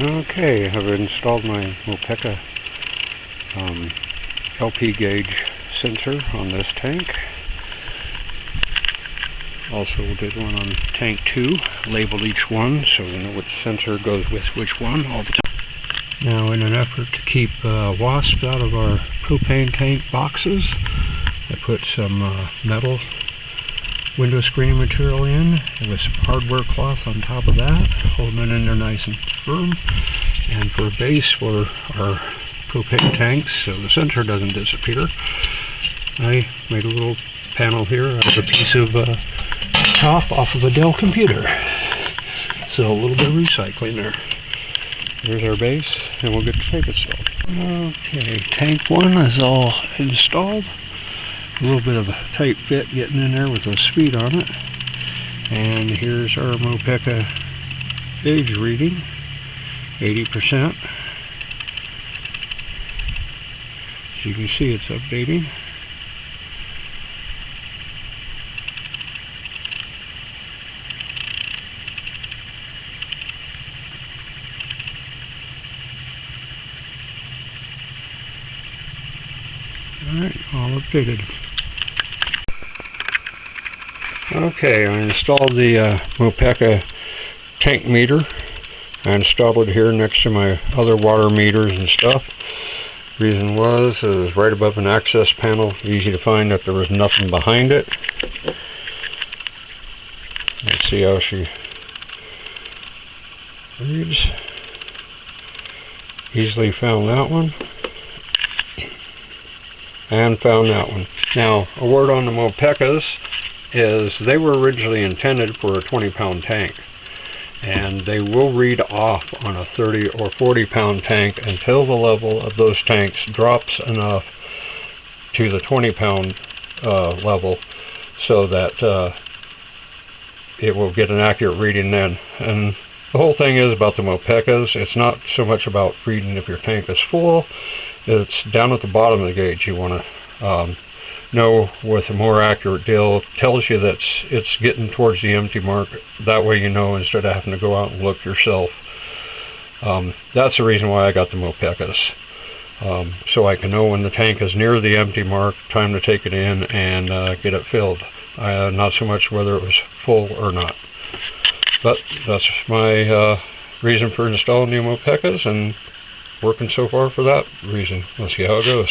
Okay, I've installed my Mopeka LP gauge sensor on this tank. Also did one on tank 2, labeled each one so we know which sensor goes with which one all the time. Now, in an effort to keep wasps out of our propane tank boxes, I put some metal window screening material in with some hardware cloth on top of that, holding it in there nice and firm. And for a base for our propane tanks, so the sensor doesn't disappear, I made a little panel here out of a piece of top off of a Dell computer. So a little bit of recycling there. There's our base, and we'll get the tank installed. Okay, tank 1 is all installed. A little bit of a tight fit getting in there with a speed on it. And here's our Mopeka gauge reading, 80%. As you can see, it's updating. Alright, all updated. Okay, I installed the Mopeka tank meter. I installed it here next to my other water meters and stuff. Reason was, it was right above an access panel, easy to find that there was nothing behind it. Let's see how she reads. Easily found that one. And found that one. Now, a word on the Mopekas is they were originally intended for a 20-pound tank. And they will read off on a 30 or 40-pound tank until the level of those tanks drops enough to the 20-pound level so that it will get an accurate reading then. And the whole thing is about the Mopekas, it's not so much about reading if your tank is full, it's down at the bottom of the gauge. You want to know with a more accurate deal. It tells you that it's getting towards the empty mark. That way you know, instead of having to go out and look yourself. That's the reason why I got the Mopekas. So I can know when the tank is near the empty mark, time to take it in and get it filled. Not so much whether it was full or not. But that's my reason for installing the Mopekas, and working so far for that reason. Let's see how it goes.